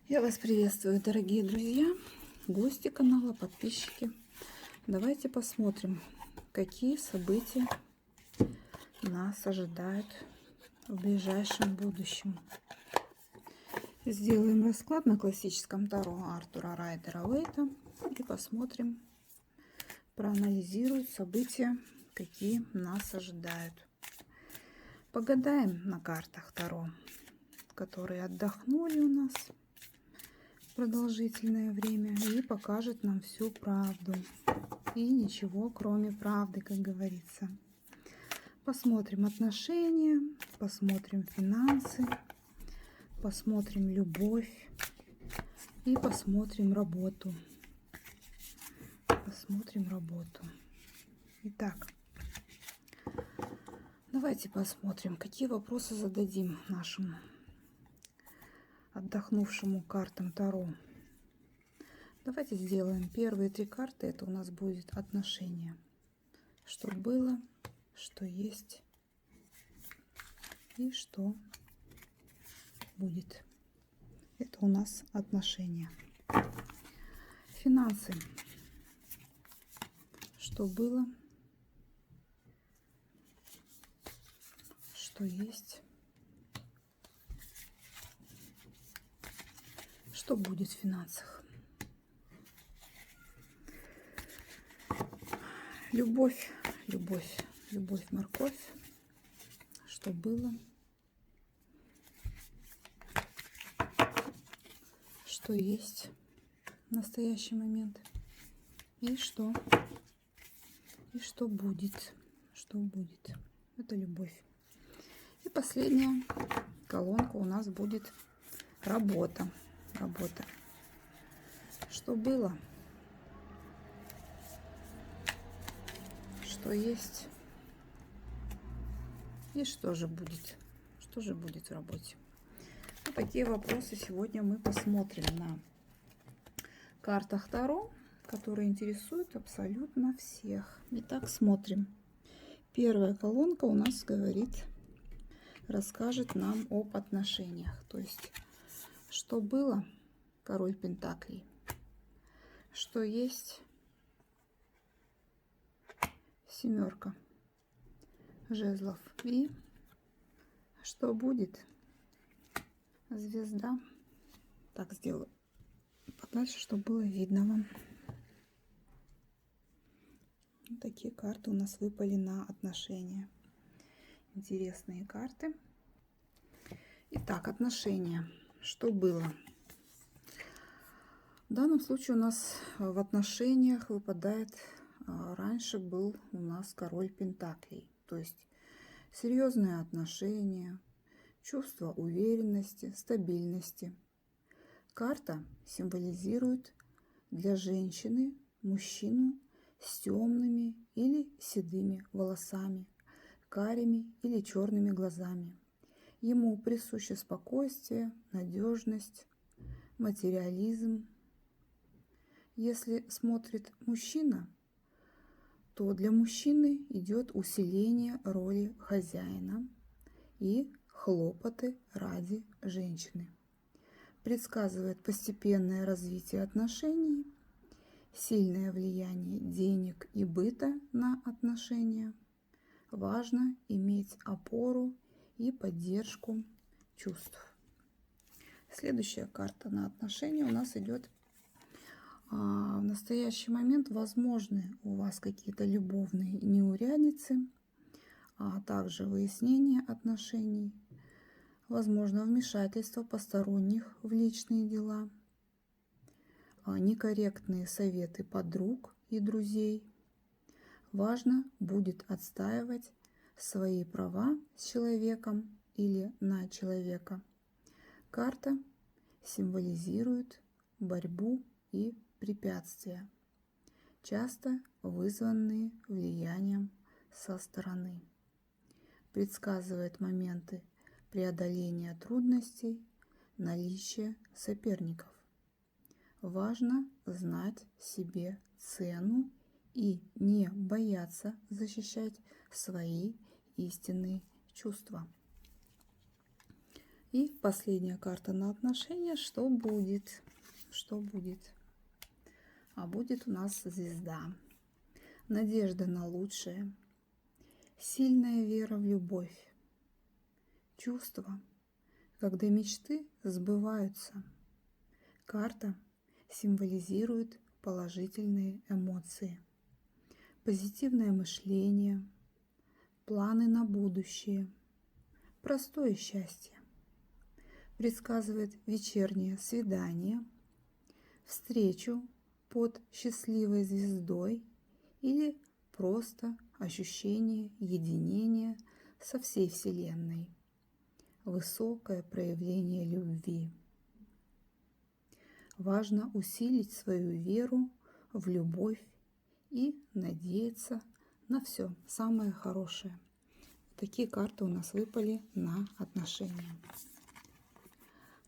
Я вас приветствую, дорогие друзья, гости канала, подписчики. Давайте посмотрим, какие события нас ожидают в ближайшем будущем. Сделаем расклад на классическом таро Артура Райдера Уэйта и посмотрим, проанализируем события, какие нас ожидают. Погадаем на картах таро, которые отдохнули у нас продолжительное время, и покажет нам всю правду. И ничего, кроме правды, как говорится. Посмотрим отношения, посмотрим финансы, посмотрим любовь и посмотрим работу. Посмотрим работу. Итак, давайте посмотрим, какие вопросы зададим нашим отдохнувшему картам таро. Давайте сделаем первые три карты. Это у нас будет отношения. Что было, что есть и что будет. Это у нас отношения. Финансы. Что было, что есть, что будет в финансах. Любовь, любовь, любовь, морковь. Что было, что есть в настоящий момент и что будет. Что будет. Это любовь. И последняя колонка у нас будет работа. Работа. Что было, что есть и что же будет. Что же будет в работе. Вот такие вопросы сегодня мы посмотрим на картах таро, которые интересуют абсолютно всех. Итак, смотрим. Первая колонка у нас говорит, расскажет нам об отношениях. То есть, что было, король пентаклей, что есть, семерка жезлов, и что будет, звезда. Так сделаю подальше, чтобы было видно вам. Вот такие карты у нас выпали на отношения. Интересные карты. Итак, отношения. Что было? В данном случае у нас в отношениях выпадает, раньше был у нас король пентаклей. То есть серьезные отношения, чувство уверенности, стабильности. Карта символизирует для женщины мужчину с темными или седыми волосами, карими или черными глазами. Ему присуще спокойствие, надежность, материализм. Если смотрит мужчина, то для мужчины идет усиление роли хозяина и хлопоты ради женщины. Предсказывает постепенное развитие отношений, сильное влияние денег и быта на отношения. Важно иметь опору и поддержку чувств. Следующая карта на отношения у нас идет. В настоящий момент возможны у вас какие-то любовные неурядицы, а также выяснение отношений, возможно вмешательство посторонних в личные дела, некорректные советы подруг и друзей. Важно будет отстаивать свои права с человеком или на человека. Карта символизирует борьбу и препятствия, часто вызванные влиянием со стороны. Предсказывает моменты преодоления трудностей, наличие соперников. Важно знать себе цену и не бояться защищать свои истинные чувства. И последняя карта на отношения. Что будет? Что будет? А будет у нас звезда. Надежда на лучшее. Сильная вера в любовь. Чувство, когда мечты сбываются. Карта символизирует положительные эмоции, позитивное мышление, планы на будущее, простое счастье. Предсказывает вечернее свидание, встречу под счастливой звездой или просто ощущение единения со всей Вселенной. Высокое проявление любви. Важно усилить свою веру в любовь и надеяться на все самое хорошее. Такие карты у нас выпали на отношения.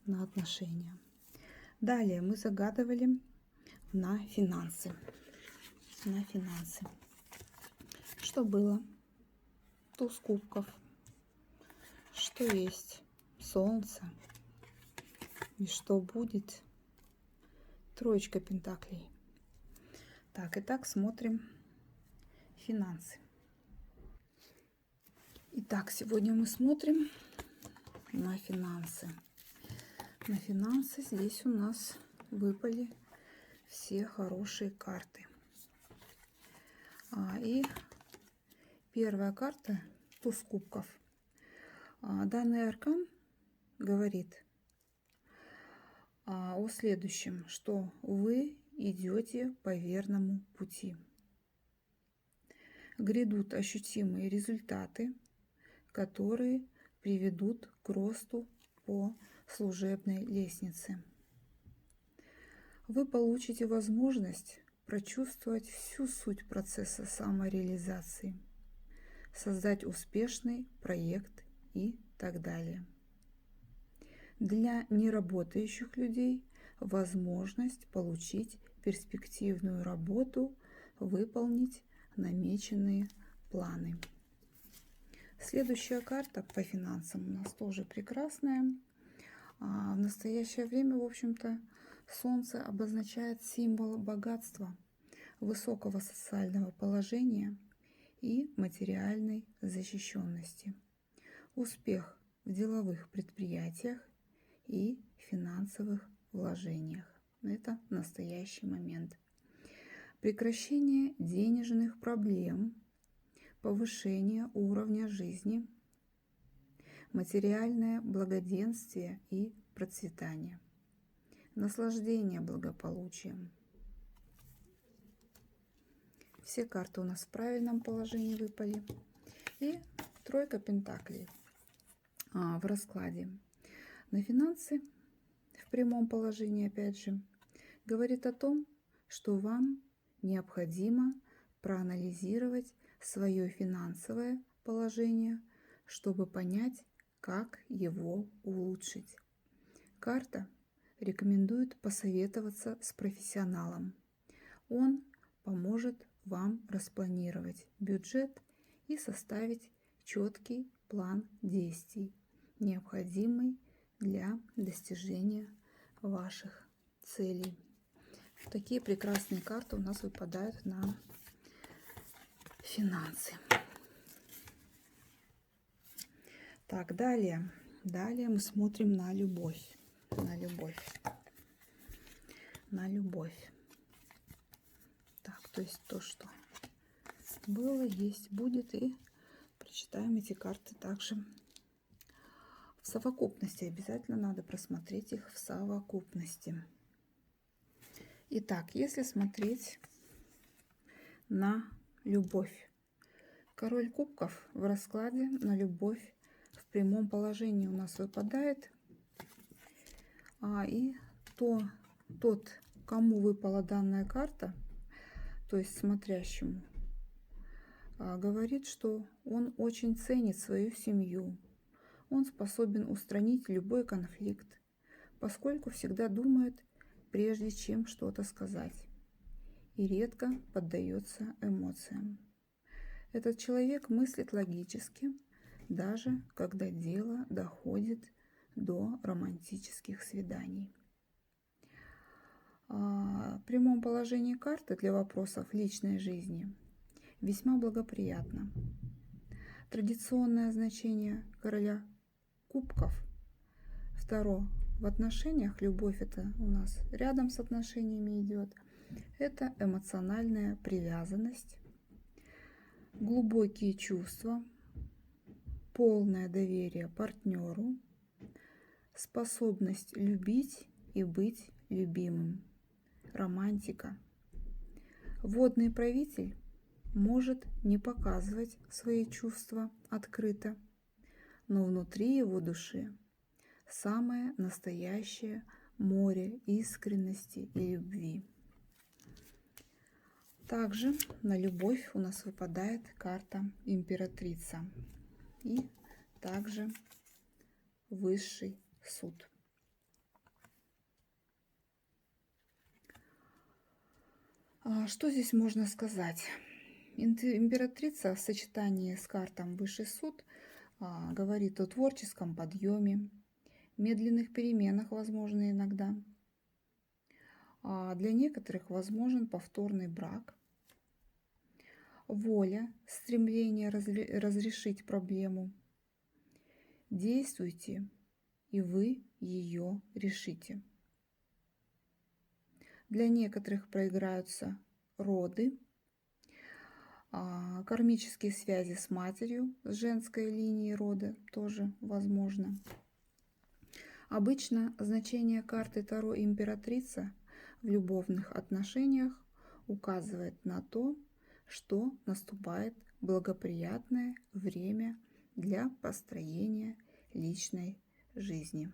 На отношения. Далее мы загадывали на финансы. На финансы. Что было? Туз кубков. Что есть? Солнце. И что будет? Троечка пентаклей. Так, итак, смотрим финансы. Итак, сегодня мы смотрим на финансы. На финансы здесь у нас выпали все хорошие карты. И первая карта – туз кубков. Данный аркан говорит о следующем, что вы идете по верному пути. Грядут ощутимые результаты, которые приведут к росту по служебной лестнице. Вы получите возможность прочувствовать всю суть процесса самореализации, создать успешный проект и так далее. Для неработающих людей возможность получить перспективную работу, выполнить намеченные планы. Следующая карта по финансам у нас тоже прекрасная. В настоящее время, в общем-то, Солнце обозначает символ богатства, высокого социального положения и материальной защищенности, успех в деловых предприятиях и финансовых вложениях. Это настоящий момент. Прекращение денежных проблем, повышение уровня жизни, материальное благоденствие и процветание, наслаждение благополучием. Все карты у нас в правильном положении выпали. И тройка пентаклей в раскладе на финансы в прямом положении, опять же, говорит о том, что вам необходимо проанализировать свое финансовое положение, чтобы понять, как его улучшить. Карта рекомендует посоветоваться с профессионалом. Он поможет вам распланировать бюджет и составить четкий план действий, необходимый для достижения ваших целей. Такие прекрасные карты у нас выпадают на финансы. Так, далее мы смотрим на любовь. На любовь. Так, то есть то, что было, есть, будет. И прочитаем эти карты также в совокупности. Обязательно надо просмотреть их в совокупности. Итак, если смотреть на любовь. Король кубков в раскладе на любовь в прямом положении у нас выпадает. И тот, кому выпала данная карта, то есть смотрящему, говорит, что он очень ценит свою семью. Он способен устранить любой конфликт, поскольку всегда думает, прежде чем что-то сказать, и редко поддается эмоциям. Этот человек мыслит логически, даже когда дело доходит до романтических свиданий. В прямом положении карты для вопросов личной жизни весьма благоприятно. Традиционное значение короля кубков. Второе. В отношениях любовь это у нас рядом с отношениями идет. Это эмоциональная привязанность, глубокие чувства, полное доверие партнеру, способность любить и быть любимым, романтика. Водный правитель может не показывать свои чувства открыто, но внутри его души самое настоящее море искренности и любви. Также на любовь у нас выпадает карта императрица и также высший суд. Что здесь можно сказать? Императрица в сочетании с картом высший суд говорит о творческом подъеме, медленных переменах, возможно, иногда. Для некоторых возможен повторный брак, воля, стремление разрешить проблему. Действуйте, и вы ее решите. Для некоторых проиграются роды, кармические связи с матерью, с женской линией рода тоже возможно. Обычно значение карты Таро императрица в любовных отношениях указывает на то, что наступает благоприятное время для построения личной жизни.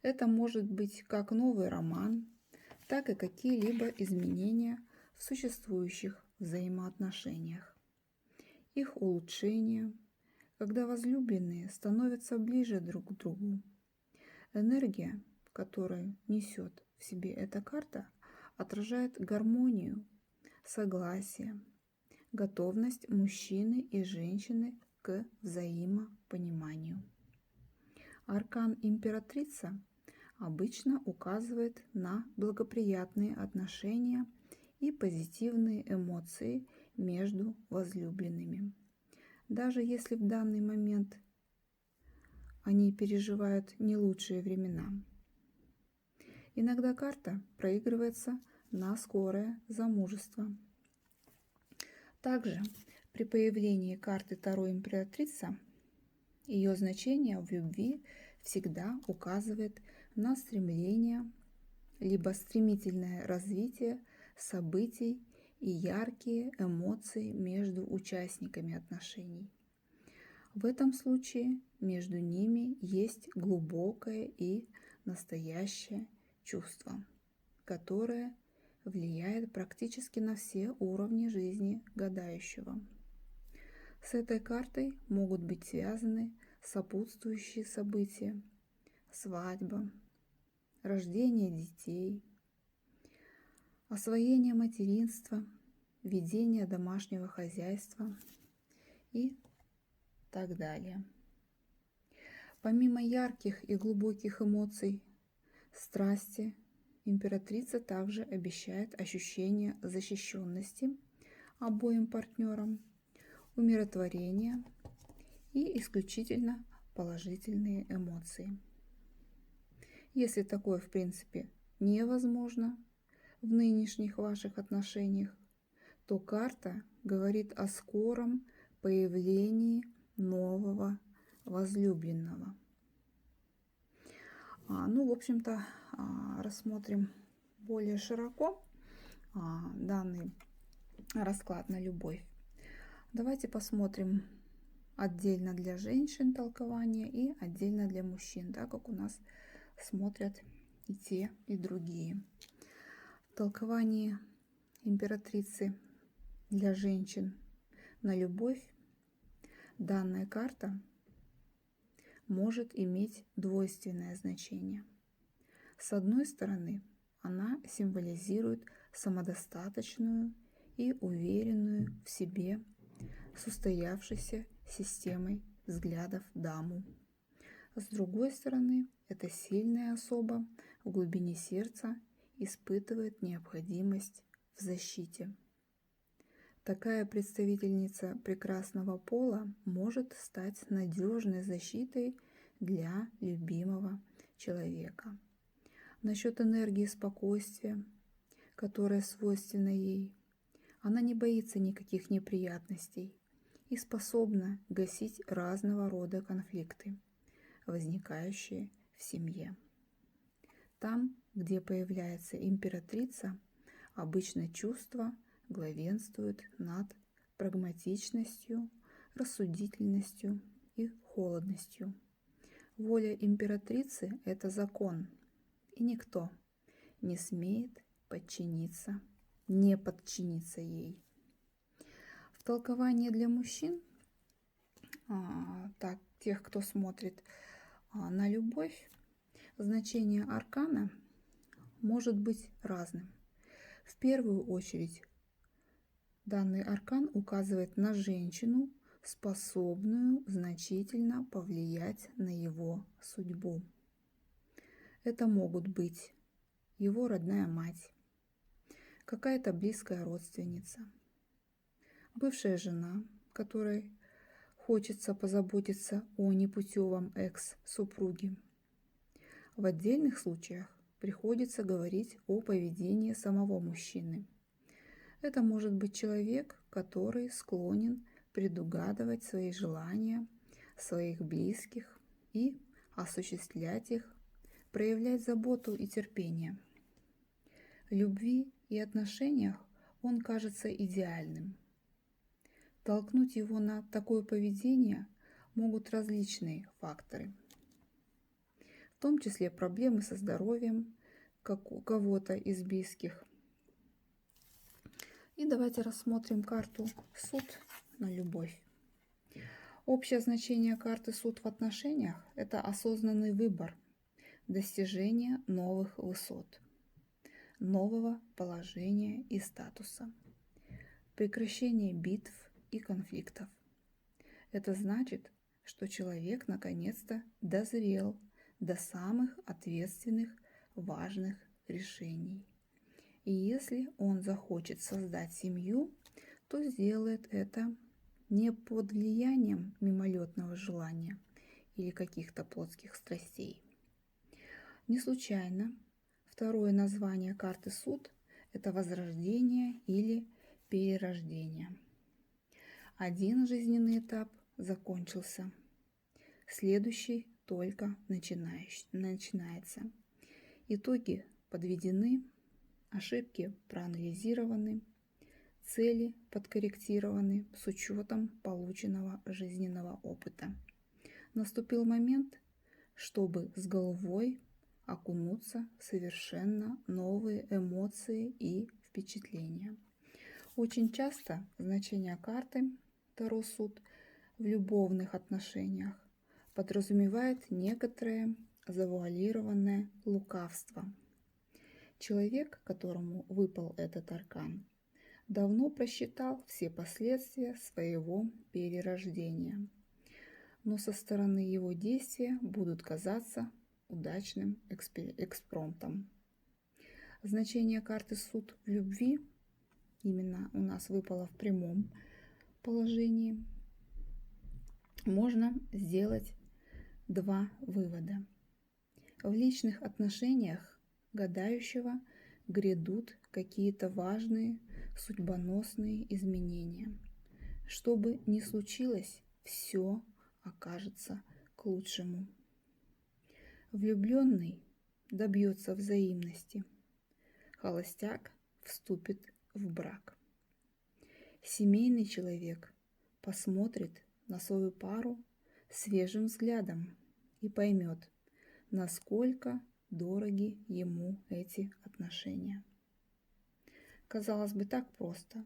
Это может быть как новый роман, так и какие-либо изменения в существующих взаимоотношениях. Их улучшение, когда возлюбленные становятся ближе друг к другу. Энергия, которую несет в себе эта карта, отражает гармонию, согласие, готовность мужчины и женщины к взаимопониманию. Аркан императрица обычно указывает на благоприятные отношения и позитивные эмоции между возлюбленными. Даже если в данный момент они переживают не лучшие времена. Иногда карта проигрывается на скорое замужество. Также при появлении карты Таро императрица ее значение в любви всегда указывает на стремление, либо стремительное развитие событий и яркие эмоции между участниками отношений. В этом случае между ними есть глубокое и настоящее чувство, которое влияет практически на все уровни жизни гадающего. С этой картой могут быть связаны сопутствующие события: свадьба, рождение детей, освоение материнства, ведение домашнего хозяйства и так далее. Помимо ярких и глубоких эмоций, страсти, императрица также обещает ощущение защищенности обоим партнерам, умиротворения и исключительно положительные эмоции. Если такое, в принципе, невозможно в нынешних ваших отношениях, то карта говорит о скором появлении нового возлюбленного. В общем-то, рассмотрим более широко данный расклад на любовь. Давайте посмотрим отдельно для женщин толкование и отдельно для мужчин, так как у нас смотрят и те, и другие. Толкование императрицы для женщин на любовь. Данная карта может иметь двойственное значение. С одной стороны, она символизирует самодостаточную и уверенную в себе с устоявшейся системой взглядов даму. С другой стороны, эта сильная особа в глубине сердца испытывает необходимость в защите. Такая представительница прекрасного пола может стать надежной защитой для любимого человека. Насчет энергии спокойствия, которая свойственна ей, она не боится никаких неприятностей и способна гасить разного рода конфликты, возникающие в семье. Там, где появляется императрица, обычно чувства главенствуют над прагматичностью, рассудительностью и холодностью. Воля императрицы – это закон, и никто не смеет не подчиниться ей. В толковании для мужчин, тех, кто смотрит на любовь, значение аркана может быть разным. В первую очередь, данный аркан указывает на женщину, способную значительно повлиять на его судьбу. Это могут быть его родная мать, какая-то близкая родственница, бывшая жена, которой хочется позаботиться о непутевом экс-супруге. В отдельных случаях приходится говорить о поведении самого мужчины. Это может быть человек, который склонен предугадывать свои желания своих близких и осуществлять их, проявлять заботу и терпение. В любви и отношениях он кажется идеальным. Толкнуть его на такое поведение могут различные факторы, в том числе проблемы со здоровьем кого-то из близких. И давайте рассмотрим карту «Суд на любовь». Общее значение карты «Суд в отношениях» – это осознанный выбор, достижение новых высот, нового положения и статуса, прекращение битв и конфликтов. Это значит, что человек наконец-то дозрел до самых ответственных, важных решений. И если он захочет создать семью, то сделает это не под влиянием мимолетного желания или каких-то плотских страстей. Не случайно второе название карты «Суд» – это возрождение или перерождение. Один жизненный этап закончился, следующий только начинается. Итоги подведены, ошибки проанализированы, цели подкорректированы с учетом полученного жизненного опыта. Наступил момент, чтобы с головой окунуться в совершенно новые эмоции и впечатления. Очень часто значение карты Таро Суд в любовных отношениях подразумевает некоторое завуалированное лукавство. Человек, которому выпал этот аркан, давно просчитал все последствия своего перерождения, но со стороны его действия будут казаться удачным экспромтом. Значение карты «Суд в любви» именно у нас выпало в прямом положении. Можно сделать два вывода. В личных отношениях гадающего грядут какие-то важные судьбоносные изменения. Что бы ни случилось, все окажется к лучшему. Влюбленный добьется взаимности. Холостяк вступит в брак. Семейный человек посмотрит на свою пару свежим взглядом и поймет, насколько дороги ему эти отношения. Казалось бы, так просто,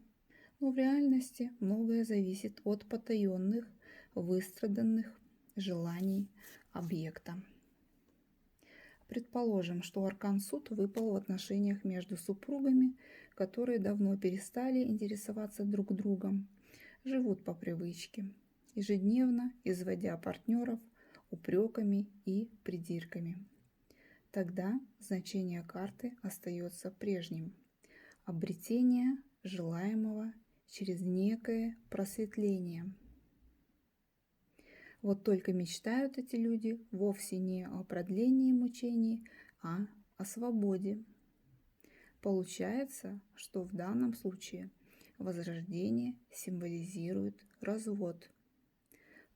но в реальности многое зависит от потаенных, выстраданных желаний объекта. Предположим, что аркан Суд выпал в отношениях между супругами, которые давно перестали интересоваться друг другом, живут по привычке, ежедневно изводя партнеров упреками и придирками. Тогда значение карты остается прежним. Обретение желаемого через некое просветление. Вот только мечтают эти люди вовсе не о продлении мучений, а о свободе. Получается, что в данном случае возрождение символизирует развод,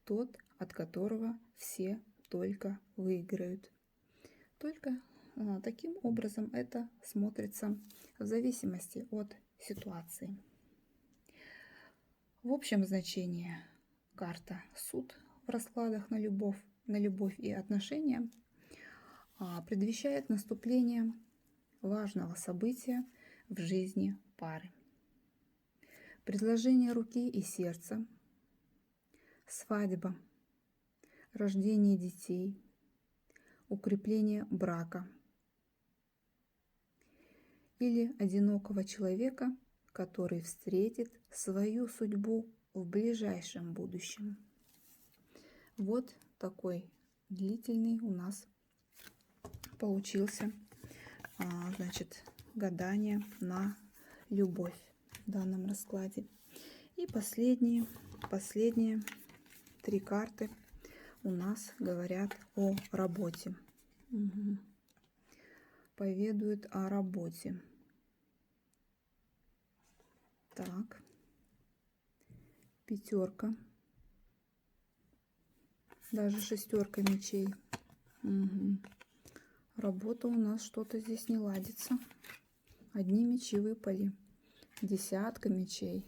тот, от которого все только выиграют. Только таким образом это смотрится в зависимости от ситуации. В общем значении карта «Суд» в раскладах на любовь и отношения предвещает наступление важного события в жизни пары. Предложение руки и сердца, свадьба, рождение детей, укрепление брака или одинокого человека, который встретит свою судьбу в ближайшем будущем. Вот такой длительный у нас получился, гадание на любовь в данном раскладе. И последние 3 карты у нас говорят о работе. Поведают о работе. Так, 5, даже 6 мечей. Работа у нас что-то здесь не ладится. Одни мечи выпали. 10 мечей.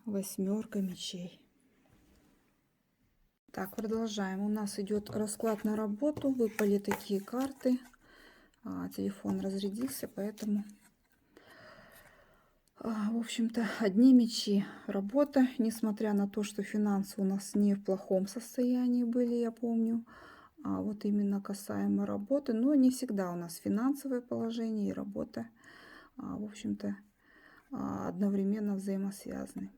8 мечей. Так, продолжаем. У нас идет расклад на работу. Выпали такие карты. Телефон разрядился, поэтому... В общем-то, одни мечи. Работа, несмотря на то, что финансы у нас не в плохом состоянии были, я помню. Вот именно касаемо работы. Но не всегда у нас финансовое положение и работа, в общем-то, одновременно взаимосвязаны.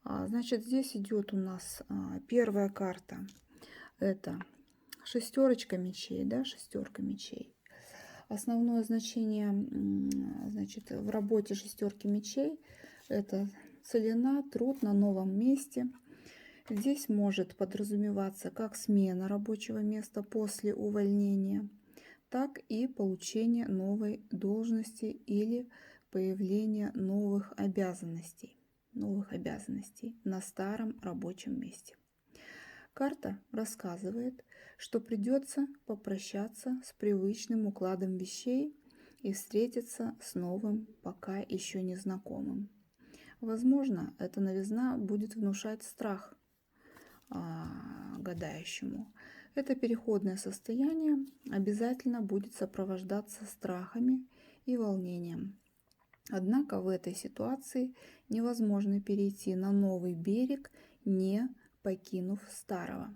Значит, здесь идет у нас первая карта. Это 6 мечей, да, 6 мечей. Основное значение, значит, в работе 6 мечей — это целина, труд на новом месте. Здесь может подразумеваться как смена рабочего места после увольнения, так и получение новой должности или появление новых обязанностей на старом рабочем месте. Карта рассказывает, что придется попрощаться с привычным укладом вещей и встретиться с новым, пока еще незнакомым. Возможно, эта новизна будет внушать страх гадающему. Это переходное состояние обязательно будет сопровождаться страхами и волнением. Однако в этой ситуации невозможно перейти на новый берег, не покинув старого.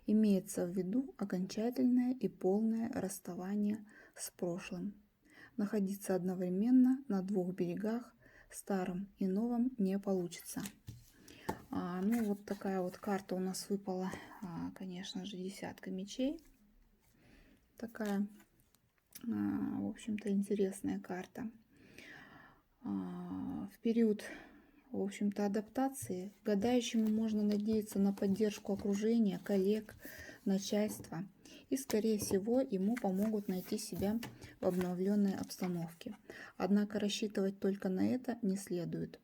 Имеется в виду окончательное и полное расставание с прошлым. Находиться одновременно на 2 берегах, старом и новом, не получится. Ну, вот такая вот карта у нас выпала, конечно же, 10 мечей. Такая, в общем-то, интересная карта. В период, в общем-то, адаптации гадающему можно надеяться на поддержку окружения, коллег, начальства. И, скорее всего, ему помогут найти себя в обновленной обстановке. Однако рассчитывать только на это не следует.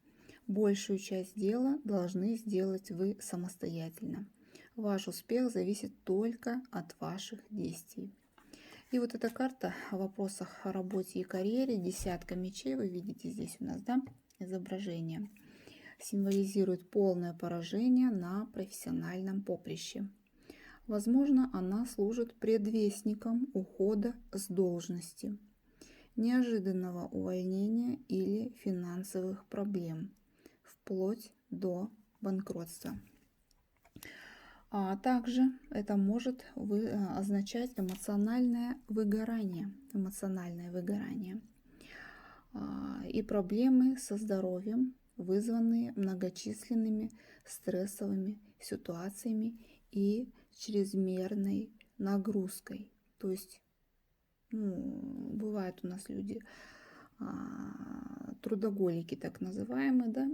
Большую часть дела должны сделать вы самостоятельно. Ваш успех зависит только от ваших действий. И вот эта карта о вопросах о работе и карьере, 10 мечей, вы видите здесь у нас, да, изображение, символизирует полное поражение на профессиональном поприще. Возможно, она служит предвестником ухода с должности, неожиданного увольнения или финансовых проблем, вплоть до банкротства. А также это может означать эмоциональное выгорание и проблемы со здоровьем, вызванные многочисленными стрессовыми ситуациями и чрезмерной нагрузкой. То есть, бывают у нас люди, трудоголики так называемые, да,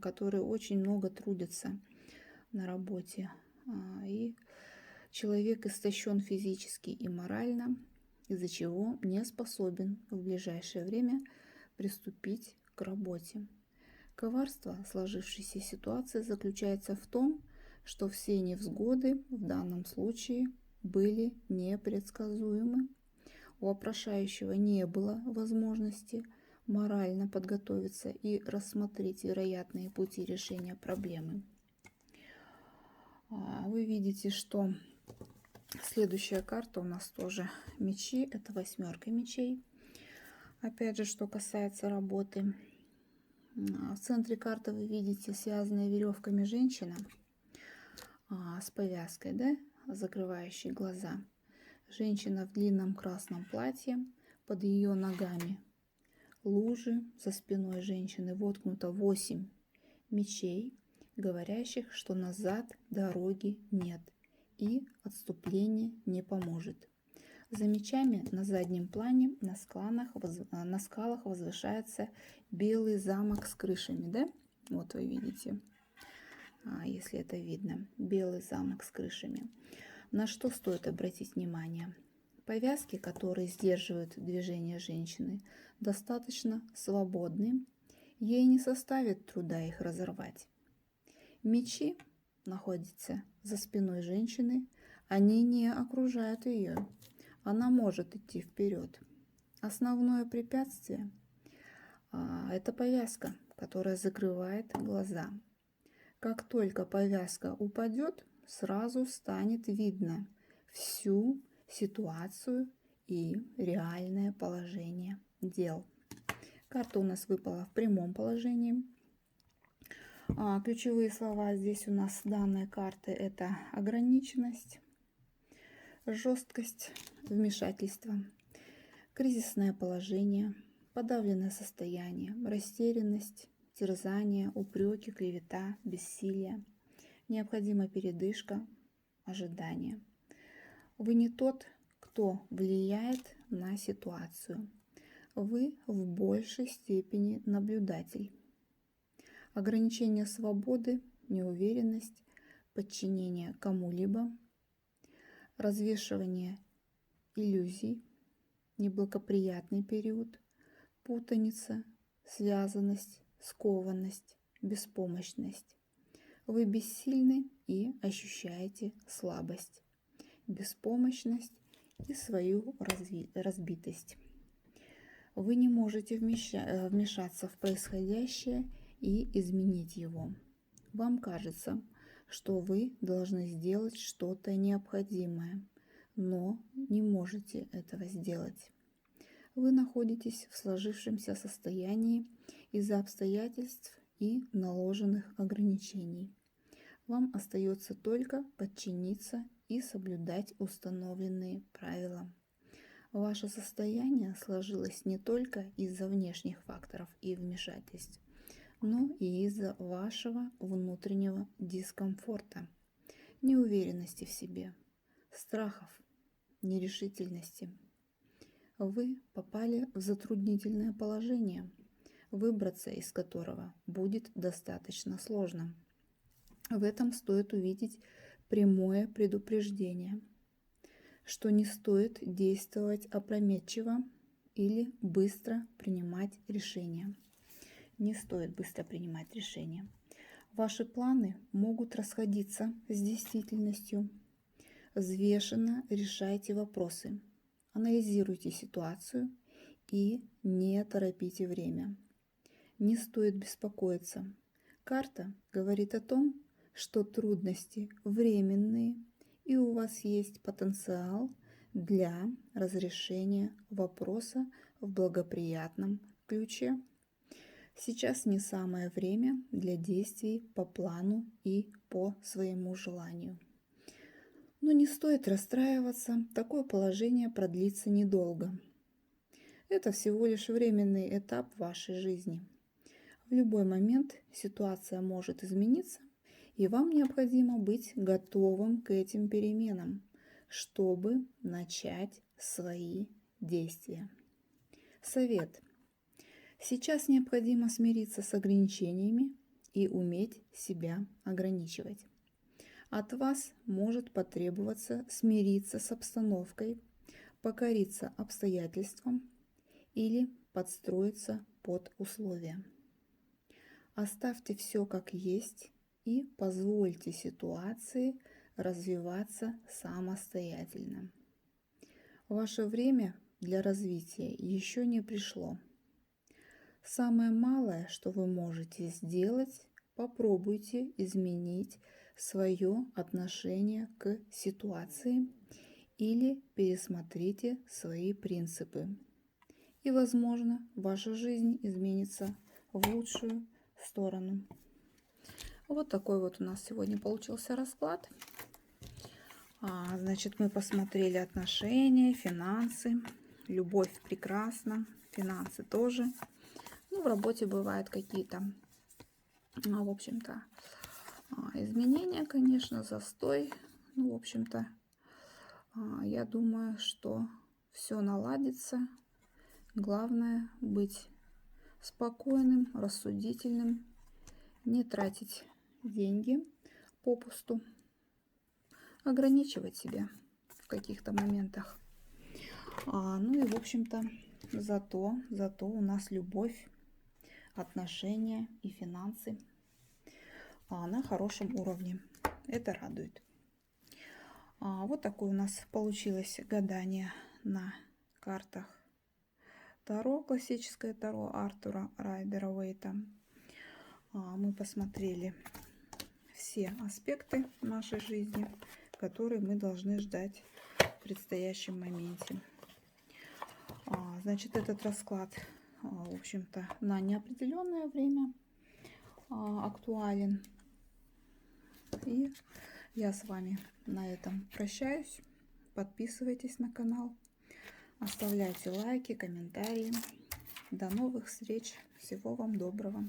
которые очень много трудятся на работе. И человек истощен физически и морально, из-за чего не способен в ближайшее время приступить к работе. Коварство сложившейся ситуации заключается в том, что все невзгоды в данном случае были непредсказуемы. У вопрошающего не было возможности морально подготовиться и рассмотреть вероятные пути решения проблемы. Вы видите, что следующая карта у нас тоже мечи. Это 8 мечей. Опять же, что касается работы. В центре карты вы видите связанная веревками женщина с повязкой, да, закрывающей глаза. Женщина в длинном красном платье, под ее ногами лужи, за спиной женщины воткнуто 8 мечей, говорящих, что назад дороги нет и отступление не поможет. За мечами на заднем плане на скалах возвышается белый замок с крышами, да? Вот вы видите, если это видно, белый замок с крышами. На что стоит обратить внимание? Повязки, которые сдерживают движение женщины, достаточно свободны. Ей не составит труда их разорвать. Мечи находятся за спиной женщины, они не окружают ее. Она может идти вперед. Основное препятствие – это повязка, которая закрывает глаза. Как только повязка упадет, сразу станет видно всю ситуацию и реальное положение дел. Карта у нас выпала в прямом положении. Ключевые слова здесь у нас данной карты – это ограниченность, жесткость, вмешательство, кризисное положение, подавленное состояние, растерянность, терзание, упреки, клевета, бессилие, необходима передышка, ожидание. Вы не тот, кто влияет на ситуацию. Вы в большей степени наблюдатель. Ограничение свободы, неуверенность, подчинение кому-либо, развешивание иллюзий, неблагоприятный период, путаница, связанность, скованность, беспомощность. Вы бессильны и ощущаете слабость, беспомощность и свою разбитость. Вы не можете вмешаться в происходящее и изменить его. Вам кажется, что вы должны сделать что-то необходимое, но не можете этого сделать. Вы находитесь в сложившемся состоянии из-за обстоятельств и наложенных ограничений. Вам остается только подчиниться и соблюдать установленные правила. Ваше состояние сложилось не только из-за внешних факторов и вмешательств, но и из-за вашего внутреннего дискомфорта, неуверенности в себе, страхов, нерешительности. Вы попали в затруднительное положение, выбраться из которого будет достаточно сложно. В этом стоит увидеть прямое предупреждение, что не стоит действовать опрометчиво или быстро принимать решения. Не стоит быстро принимать решения. Ваши планы могут расходиться с действительностью. Взвешенно решайте вопросы, анализируйте ситуацию и не торопите время. Не стоит беспокоиться. Карта говорит о том, что трудности временные, и у вас есть потенциал для разрешения вопроса в благоприятном ключе. Сейчас не самое время для действий по плану и по своему желанию. Но не стоит расстраиваться, такое положение продлится недолго. Это всего лишь временный этап вашей жизни. В любой момент ситуация может измениться, и вам необходимо быть готовым к этим переменам, чтобы начать свои действия. Совет. Сейчас необходимо смириться с ограничениями и уметь себя ограничивать. От вас может потребоваться смириться с обстановкой, покориться обстоятельствам или подстроиться под условия. Оставьте все как есть и позвольте ситуации развиваться самостоятельно. Ваше время для развития еще не пришло. Самое малое, что вы можете сделать, попробуйте изменить свое отношение к ситуации или пересмотрите свои принципы. И, возможно, ваша жизнь изменится в лучшую сторону. Вот такой вот у нас сегодня получился расклад. Значит, мы посмотрели отношения, финансы. Любовь прекрасна, финансы тоже. Ну, в работе бывают какие-то, в общем-то, изменения, конечно, застой. Ну, в общем-то, я думаю, что все наладится. Главное быть спокойным, рассудительным, не тратить деньги попусту, ограничивать себя в каких-то моментах. Ну и, в общем-то, зато у нас любовь, отношения и финансы на хорошем уровне. Это радует. Вот такое у нас получилось гадание на картах Таро, классическое Таро Артура Райдера-Уэйта. Мы посмотрели все аспекты нашей жизни, которые мы должны ждать в предстоящем моменте. Значит, этот расклад, в общем-то, на неопределенное время актуален. И я с вами на этом прощаюсь. Подписывайтесь на канал, оставляйте лайки, комментарии. До новых встреч. Всего вам доброго.